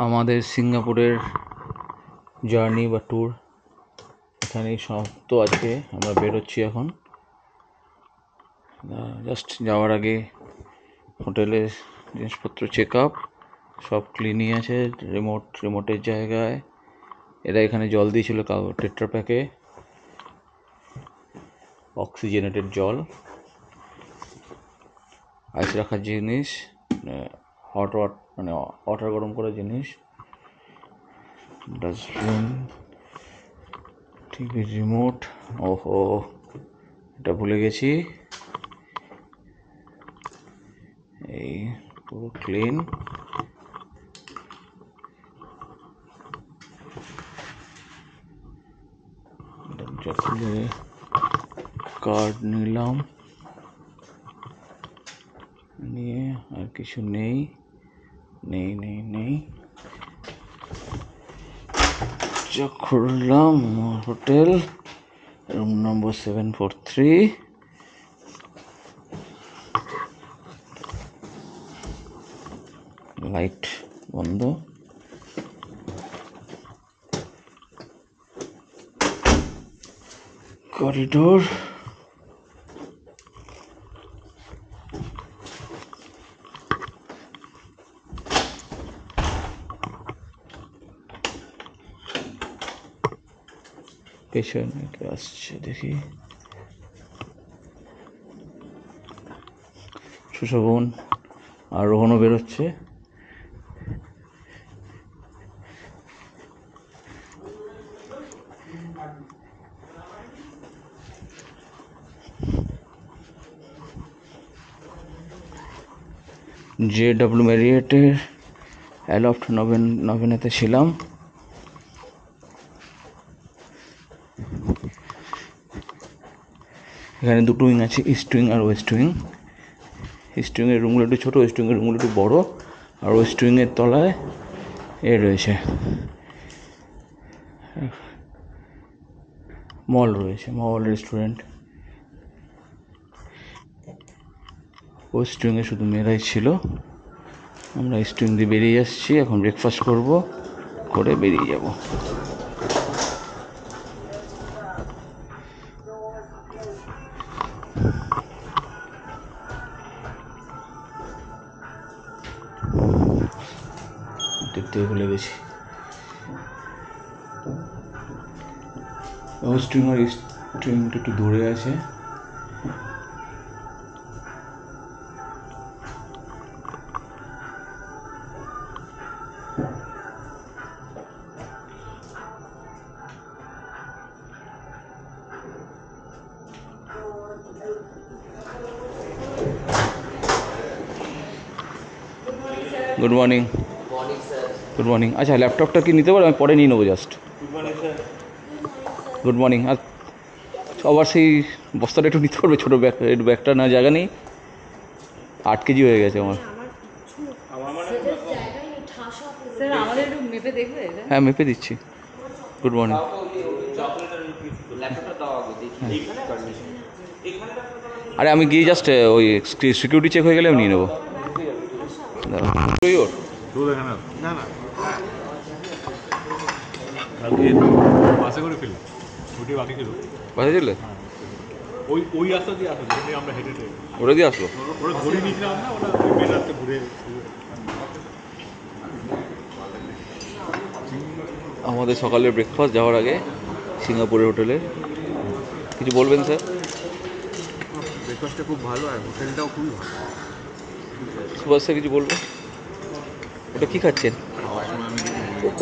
আমাদের সিঙ্গাপুরের জার্নি বা ট্যুর এখানেই সমাপ্ত আছে। আমরা বেরোচ্ছি এখন। জাস্ট যাওয়ার আগে হোটেলের জিনিসপত্র চেক আপ, সব ক্লিনই আছে। রিমোটের জায়গায় এরা এখানে জল দিয়েছিল টেট্রা প্যাকে, অক্সিজেনেটেড জল, আইস রাখার জিনিস, ওয়াটার গরম করার জিনিস, ডাস্টবিন, টিভি রিমোট। ওহো, এটা ভুলে গেছি। এই পুরো ক্লিন। খুলে কার্ড নিলাম, নিয়ে আর কিছু নেই। খুললাম হোটেল রুম নম্বর 743। লাইট বন্ধ। করিডোর, পেছনে আসছে দেখি, সুশোভন আর রোহনও বেরোচ্ছে। JW ম্যারিয়েটের অ্যালফট নভেনাতে ছিলাম। এখানে দুটো উইং আছে, ইস্ট উইং আর ওয়েস্ট উইং। ইস্ট উইংয়ের রুমগুলো একটু ছোটো, ওয়েস্ট উইংয়ের রুমগুলো একটু বড়ো। আর ওয়েস্ট উইংয়ের তলায় রয়েছে মল, রেস্টুরেন্ট। ওয়েস্ট উইংয়ে শুধু মেয়েরাই ছিল। আমরা ইস্ট উইং দিয়ে বেরিয়ে আসছি, এখন ব্রেকফাস্ট করে বেরিয়ে যাব। দেখতে ভুলে গেছি। ওয়েস্ট উইং আর ইস্ট উইংটা একটু দূরে আছে। Good morning. Good morning. আচ্ছা, ল্যাপটপটা কি নিতে পারো? আমি পরে নিয়ে নেবো জাস্ট। Good morning. আর আবার সেই বস্তাটা একটু নিতে পারবে? ছোটো ব্যাগটা না, জায়গা নেই, 8 কেজি হয়ে গেছে আমার। হ্যাঁ, মেপে দিচ্ছি। Good morning. আরে আমি গিয়ে জাস্ট ওই সিকিউরিটি চেক হয়ে গেলে আমি নিয়ে নেবো। বাসে ছিল? ওই রাস্তা দিয়ে আসলো, আমরা হেঁটে ওটা দিয়ে আসলো। ওটা ঘুরে নিয়েছিলাম না, ওটা মেন রাস্তা ঘুরে। আমাদের সকালের ব্রেকফাস্ট যাওয়ার আগে সিঙ্গাপুরের হোটেলে কিছু বলবেন স্যার? ব্রেকফাস্টটা খুব ভালো, আর হোটেলটাও খুবই ভালো। সুভাষ স্যার কিছু বলবেন? ওটা কী খাচ্ছেন?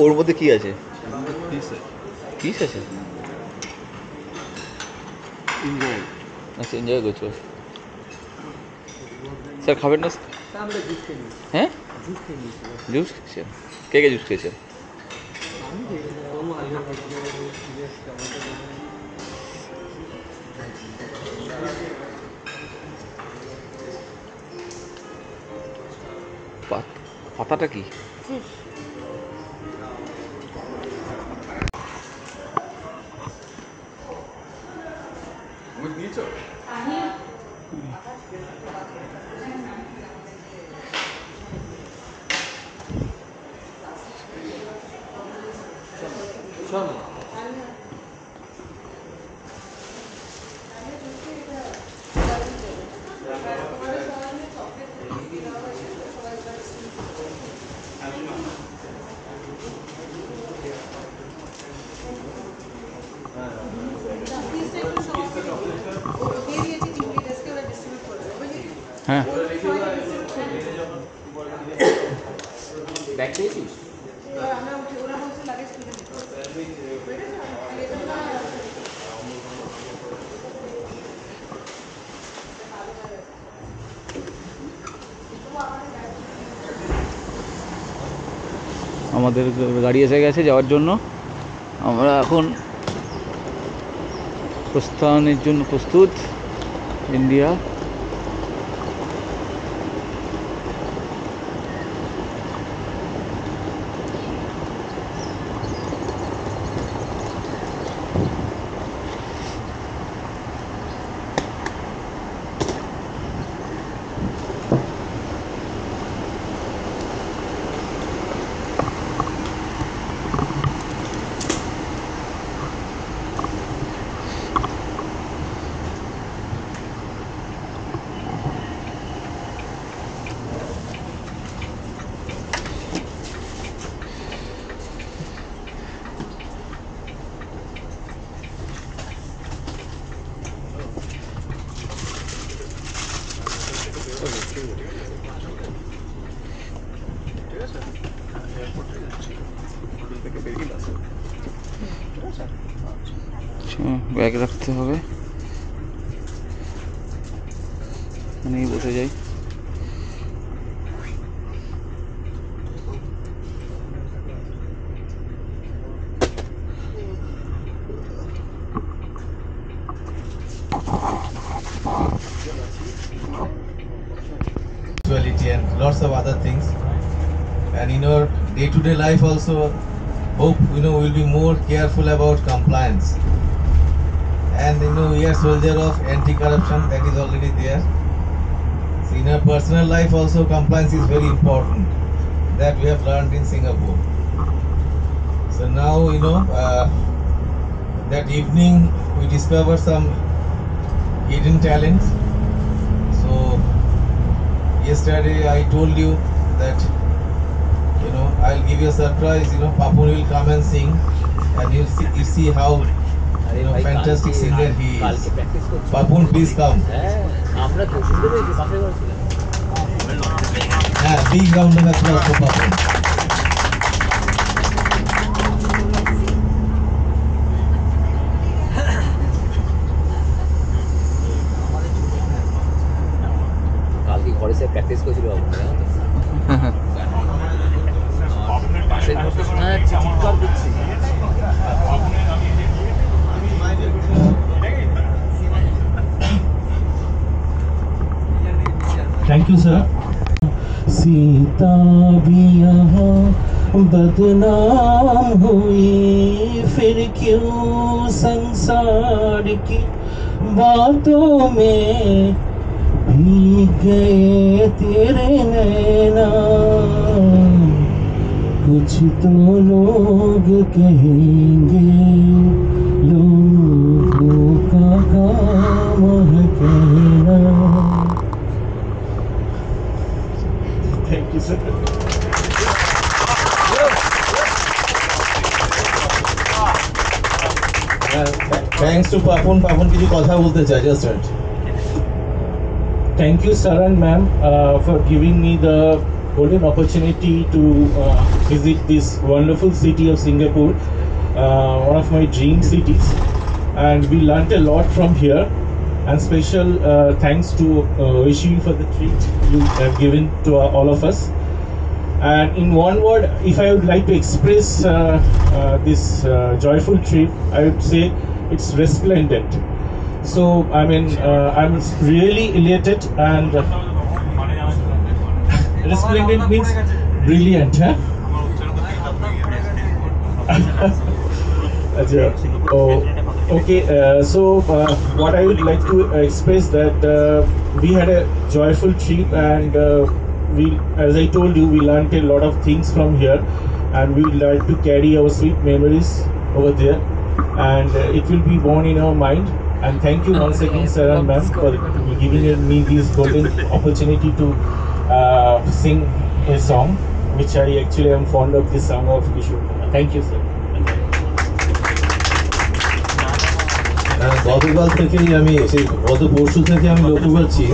ওর মধ্যে কী আছে? পিস আছে? আচ্ছা, এনজয় করছো। স্যার খাবেন না? হ্যাঁ, জুস খেয়েছেন? কে জুস খেয়েছেন? পাতাটা কি? হ্যাঁ ব্যাগ পেয়েছিস? আমাদের গাড়ি এসে গেছে যাওয়ার জন্য। আমরা এখন প্রস্থানের জন্য প্রস্তুত। ইন্ডিয়া ব্যাগ রাখতে হবে, এখানেই বসে যাই। And lots of other things, and in our day-to-day life also hope we'll be more careful about compliance, and we are soldier of anti-corruption, that is already there. So in our personal life also compliance is very important, that we have learned in Singapore. So now that evening we discovered some hidden talents. So yesterday I told you that I'll give you a surprise. Papun will come and sing, and you see how fantastic singer he is. Papun, please come. Big round of applause for Papun. ঘরে সে practice করেছিল পাশের ঘরটা শোনা যাচ্ছে চিৎকার করছি। Thank you sir. Sita भी यहाँ बदनाम हुई, फिर क्यों संसार की बातों में भीग गए तेरे नैना। कुछ तो लोग कहेंगे, लोगों का काम है कहना। Thank you sir. Thanks to Papun. Papun কিছু কথা বলতে চাই, just right. Thank you, sir and ma'am, for giving me the golden opportunity to visit this wonderful city of Singapore, one of my dream cities, and we learnt a lot from here. And special thanks to Rishi for the treat you have given to all of us. And in one word, if I would like to express this joyful trip, I would say it's resplendent. So I mean, I'm really elated, and resplendent means brilliant, huh? Oh, okay. So what I would like to express that we had a joyful trip, and we, as I told you, we learned a lot of things from here, and we would like to carry our sweet memories over there, and it will be born in our mind. And thank you once again, sir and ma'am, for giving me this golden opportunity to sing a song, which I actually am fond of this song of Kishore Kumar. Thank you, sir. গতকাল থেকেই আমি গত পরশু থেকে আমি লক্ষ্য করছি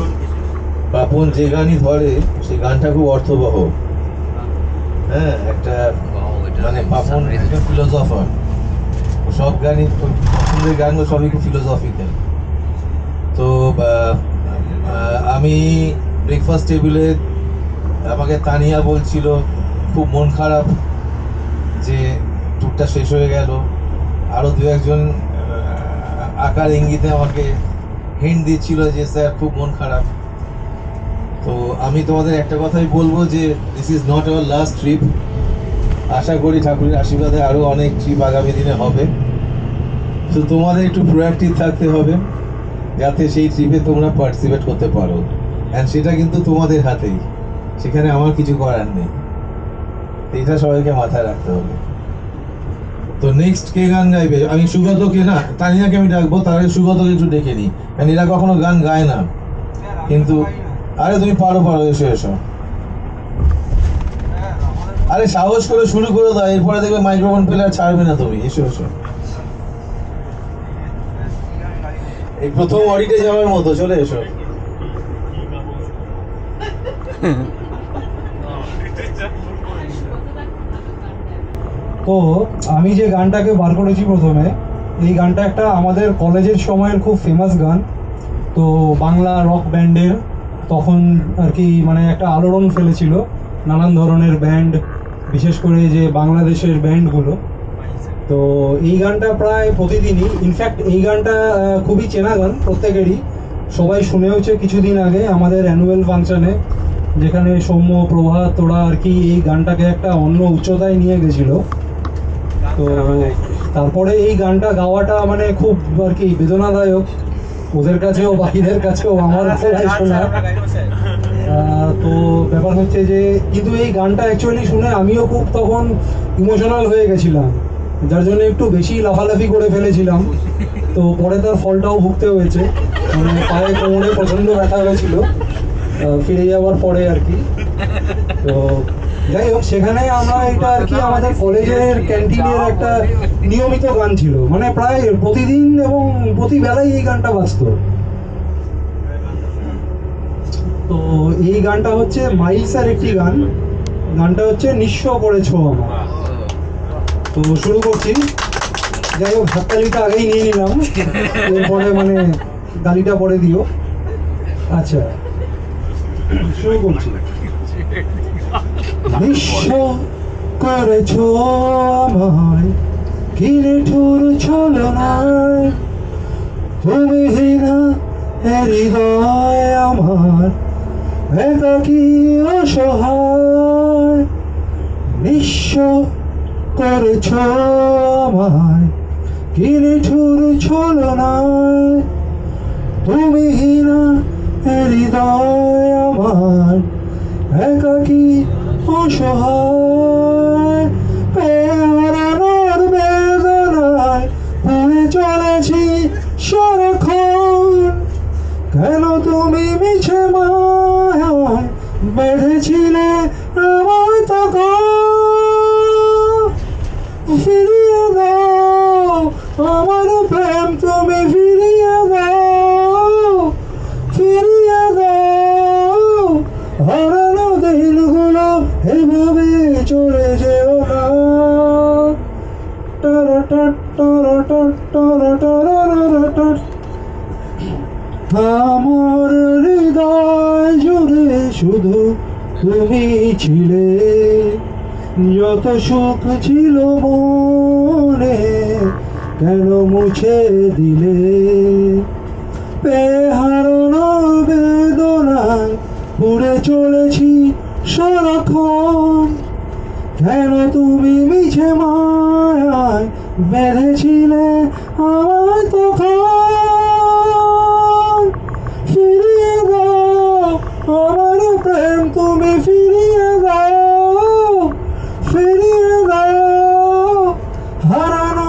পাপন যে গানই ধরে সেই গানটা খুব অর্থবহ। হ্যাঁ, একটা মানে পাপন একটা ফিলোসফার, সব গানই পছন্দের গানগুলো সবই খুব ফিলোসফিক্যাল। তো আমি ব্রেকফাস্ট টেবিলে আমাকে তানিয়া বলছিল খুব মন খারাপ যে ট্যুরটা শেষ হয়ে গেল। আরও দু একজন আকার ইঙ্গিতে আমাকে হিন্ট দিচ্ছিল যে স্যার খুব মন খারাপ। তো আমি তোমাদের একটা কথাই বলবো যে this is not our last trip. আশা করি ঠাকুরের আশীর্বাদে আরও অনেক ট্রিপ আগামী দিনে হবে। তো তোমাদের একটু প্রোঅ্যাক্টিভ থাকতে হবে যাতে সেই ট্রিপে তোমরা পার্টিসিপেট করতে পারো, অ্যান্ড সেটা কিন্তু তোমাদের হাতেই, সেখানে আমার কিছু করার নেই। এটা সবাইকে মাথায় রাখতে হবে। তো নেক্সট কে গান গাইবে? আমি সুগতকে না, তানিয়াকে আমি ডাকবো, তার আগে সুগতকে একটু ডেকে নিই, কারণ এরা কখনো গান গায় না। কিন্তু আরে তুমি পারো, এসো এসো, আরে সাহস করে শুরু করে দাও, এরপরে দেখবে মাইক্রোফোন পেলে আর ছাড়বে না তুমি। এসো এসো, এই প্রথম অডিটে যাওয়ার মতো, চলে এসো। তো আমি যে গানটাকে বার করেছি প্রথমে, এই গানটা একটা আমাদের কলেজের সময়ের খুব ফেমাস গান। তো বাংলা রক ব্যান্ডের তখন আর কি মানে একটা আলোড়ন ফেলেছিল নানান ধরনের ব্যান্ড, বিশেষ করে যে বাংলাদেশের ব্যান্ডগুলো। তো এই গানটা প্রায় প্রতিদিনই, ইনফ্যাক্ট এই গানটা খুবই চেনা গান প্রত্যেকেরই, সবাই শুনেওছে কিছুদিন আগে আমাদের অ্যানুয়াল ফাংশানে, যেখানে সৌম্য, প্রভাত, তোরা আর কি এই গানটাকে একটা অন্য উচ্চতায় নিয়ে গেছিলো। তো তারপরে এই গানটা গাওয়াটা মানে খুব আর কি বেদনাদায়ক ওদের কাছেও, বাকিদের কাছেও, আমার শোনা। তো ব্যাপার হচ্ছে যে কিন্তু এই গানটা অ্যাকচুয়ালি শুনে আমিও খুব তখন ইমোশনাল হয়ে গেছিলাম, যার জন্য একটু বেশি লাফালাফি করে ফেলেছিলাম। তো পরে তার ফলটাও ভুগতে হয়েছে, মানে পায়ে কোমরে প্রচণ্ড ব্যথা হয়েছিল ফিরে যাওয়ার পরে আর কি। তো যাই হোক, সেখানে আমরা এটা আর কি আমাদের কলেজের ক্যান্টিনের একটা নিয়মিত গান ছিল, মানে প্রায় প্রতিদিন এবং প্রতিবেলায় এই গানটা বাজতো। তো এই গানটা হচ্ছে মাইলসের একটি গান, গানটা হচ্ছে নিঃস্ব করেছো আমার। তো শুরু করছি। যাই হোক, হাততালিটা আগেই নিয়ে নিলাম, এরপরে মানে গালিটা পরে দিও। আচ্ছা, শুরু করছি। নিঃস্ব করেছো আমায়, কি নিঠুর ছলনায়, তুমি হীনা হৃদয় আমার, একাকী অসহায়। নিঃস্ব করেছো আমায়, কি নিঠুর ছলনায়, তুমি হীনা হৃদয় আমার, একাকী অসহায়। হারানোর বেদনায় পুড়ে চলেছি সারাক্ষণ, কেন তুমি মিছে মায়ায় বেঁধেছিলে আমায় তখন। ফিরিয়ে দাও আমার প্রেম, তুমি ফিরিয়ে দাও, ফিরিয়ে দাও। হারানো দিনগুলো এভাবে চলে যেও না। আমার হৃদয় জুড়ে শুধু তুমি ছিলে, যত সুখ ছিল মনে কেন মুছে দিলে। হারানো বেদনায় পুড়ে চলেছি সারাক্ষণ, কেন তুমি মিছে মায়ায় বেঁধেছিলে আমায় তখন। ফিরিয়ে দাও আমার প্রেম, তুমি ফিরিয়ে দাও, ফিরিয়ে দাও। হারানো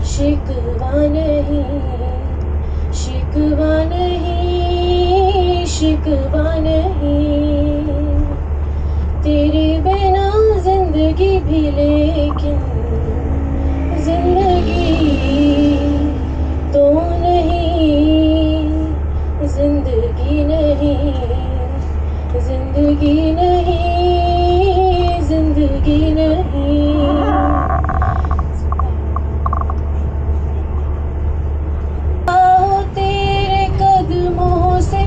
शिकवा नहीं, शिकवा नहीं, शिकवा नहीं। तेरे बिना जिंदगी भी लेकिन जिंदगी तो नहीं, जिंदगी नहीं, जिंदगी नहीं, जिंदगी नहीं। तेरे कदमों से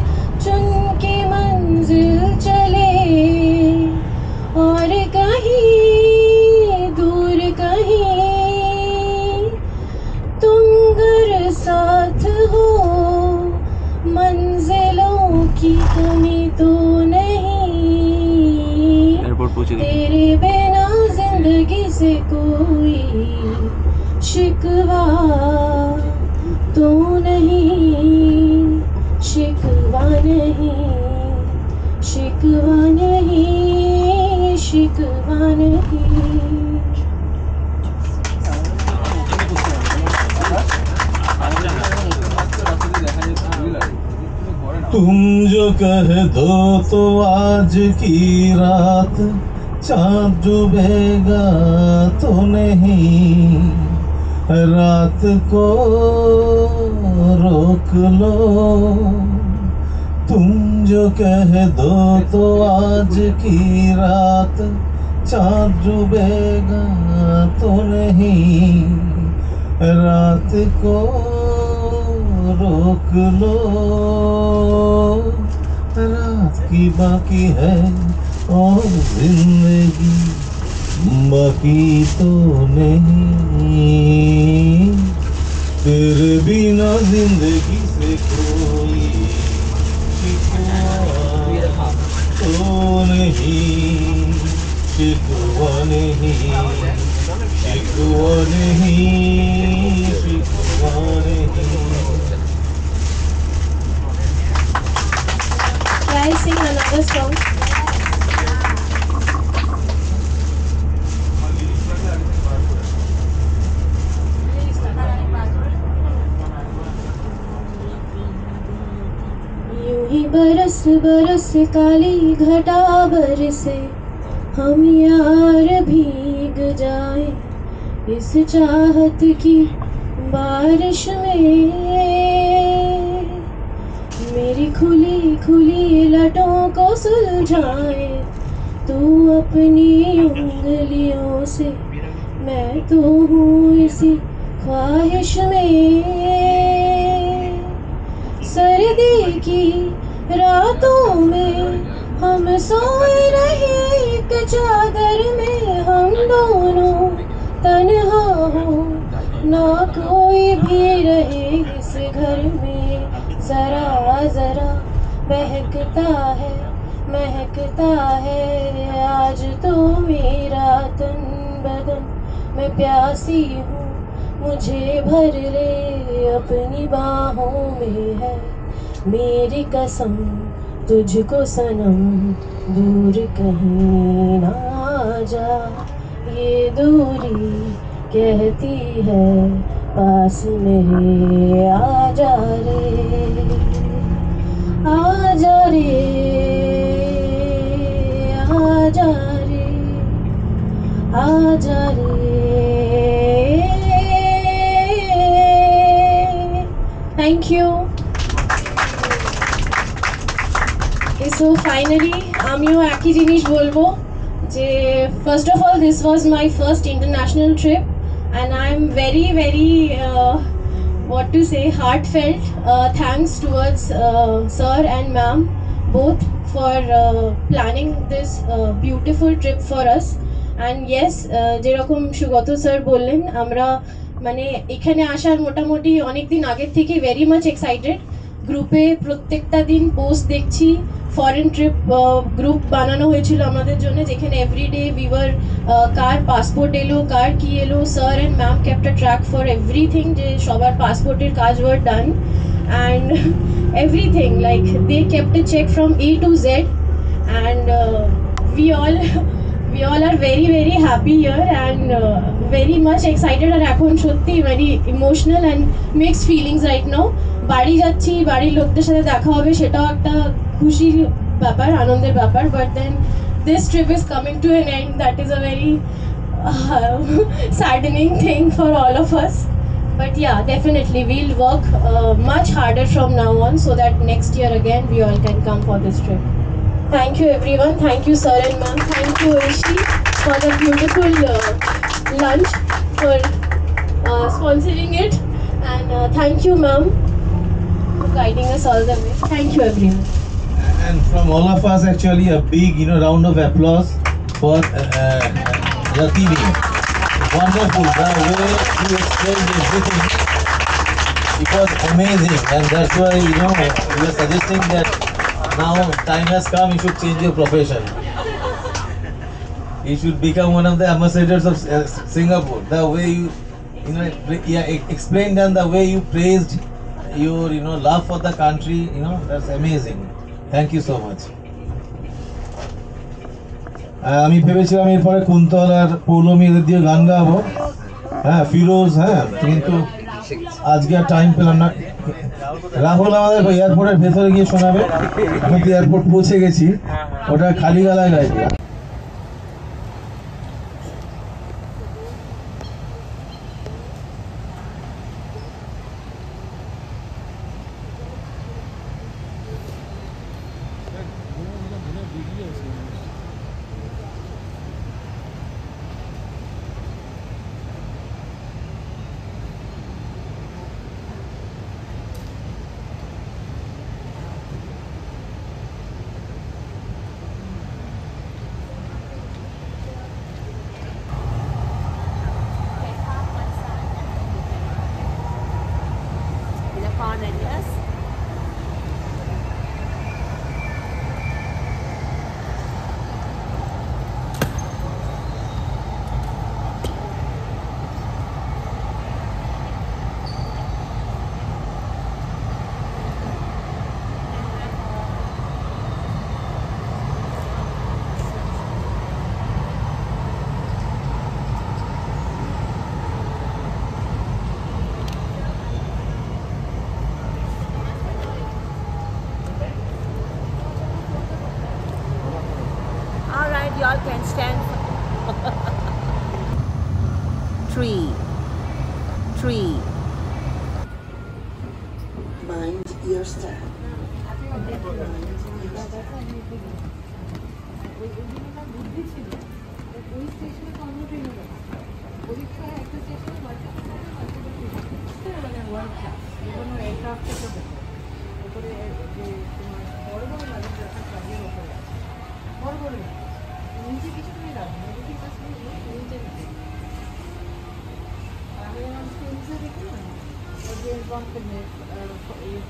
चुन के मंजिल चले, और कहीं दूर कहीं तुम घर साथ हो, मंजिलों की कमी तो नहीं। तेरे बिना जिंदगी से कोई शिकवा तो नहीं, शिकवा नहीं, शिकवा नहीं, शिकवा नहीं। तुम जो कह दो तो आज की रात चाँद डूबेगा तो नहीं, रात को रोक लो। तुम जो कह दो तो आज की रात चाँद डूबेगा तो नहीं, रात को रोक लो। रात की बाकी है और जिंदगी बाकी तो नहीं। तेरे बिना जिंदगी से कोई शिकवा तो नहीं, शिकवा नहीं, शिकवा नहीं, शिकवा नहीं। Can I sing another song? यूं ही बरस बरस काली घटा बरसे, हम यार भीग जाए इस चाहत की बारिश में। मेरी खुली खुली लटों को सुलझाए तू अपनी उंगलियों से, मैं तो हूँ इसी ख्वाहिश में। सर्दी की रातों में हम सोए रहे एक चादर में, हम दोनों तन्हा हो ना कोई भी रहे इस घर में। जरा जरा बहकता है महकता है आज तो मेरा तन बदन, मैं प्यासी हूँ मुझे भर ले अपनी बाहों में है मेरी कसम। तुझको सनम दूर कहीं ना जा, ये दूरी कहती है पास मेरे आजा रे, आजा रे, आजा रे, आजा रे। Thank you. So finally আমিও একই জিনিস বলবো যে first of all this was my first international trip and I am very what to say heartfelt thanks towards sir and ma'am both for planning this beautiful trip for us and yes যেরকম Sugata sir বললেন আমরা মানে এখানে আসার মোটামুটি অনেক দিন আগের থেকে very much excited গ্রুপে প্রত্যেকটা দিন পোস্ট দেখছি ফরেন ট্রিপ গ্রুপ বানানো হয়েছিল আমাদের জন্য যেখানে এভরিডে উই ওয়ার কার পাসপোর্ট এলো কার কি এলো sir and ma'am kept a track for everything যে সবার পাসপোর্টের কাজ were done and everything like they kept a check from A to Z and we all are very very happy here and very much excited আর এখন সত্যি very emotional and mixed feelings right now. বাড়ি যাচ্ছি, বাড়ির লোকদের সাথে দেখা হবে, সেটাও একটা খুশির ব্যাপার, আনন্দের ব্যাপার, but then this trip is coming to an end. That is a very saddening thing for all of us. But yeah, definitely we'll work much harder from now on so that next year again we all can come for this trip. Thank you everyone. Thank you sir and ma'am. Thank you Ishi for the beautiful lunch, for sponsoring it, and thank you ma'am for guiding us all the way. Thank you everyone. And from all of us, actually, a big, round of applause for Ratini. Wonderful, the way you explained everything. It was amazing, and that's why, we are suggesting that now time has come, you should change your profession. You should become one of the ambassadors of Singapore. The way you, explained and the way you praised your, love for the country, that's amazing. Thank you so much. আমি ভেবেছিলাম এরপরে কুন্তল আর পৌলমী এদের দিয়ে গান গাবো, ফিরোজ, কিন্তু আজকে আর time পেলাম না। রাহুল আমাদের এয়ারপোর্টের ভেতরে গিয়ে শোনাবে, এখন তো এয়ারপোর্ট পৌঁছে গেছি, ওটা খালি গলায় গাইবে। Y'all can stand. Tree. Mind your step.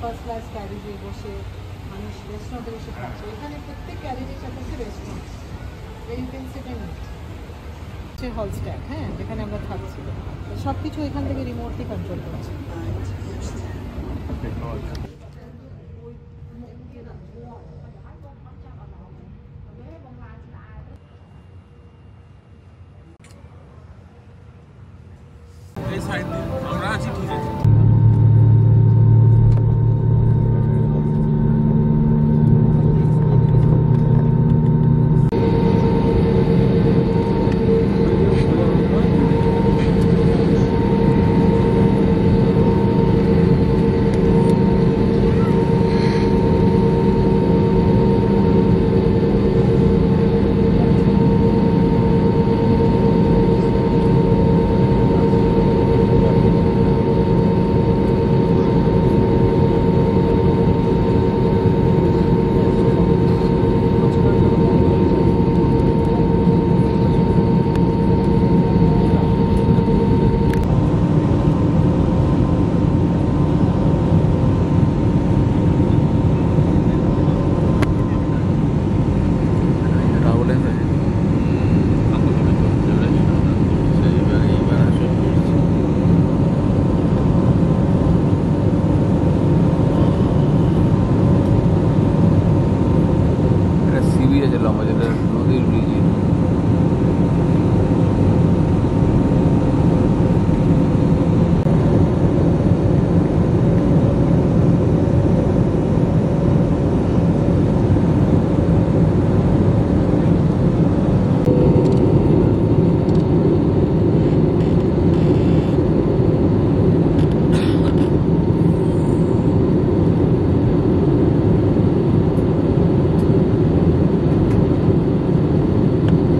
First class ক্যারেজে বসে মানুষ রেস্টুরেন্টে বসে খাচ্ছে, এখানে প্রত্যেক ক্যারেজের সাথে হচ্ছে restaurant, you can sit and eat. হল স্ট্যাক, যেখানে আমরা থাকছি, সব কিছু এখান থেকে রিমোটলি কন্ট্রোল করছে। এই সাইড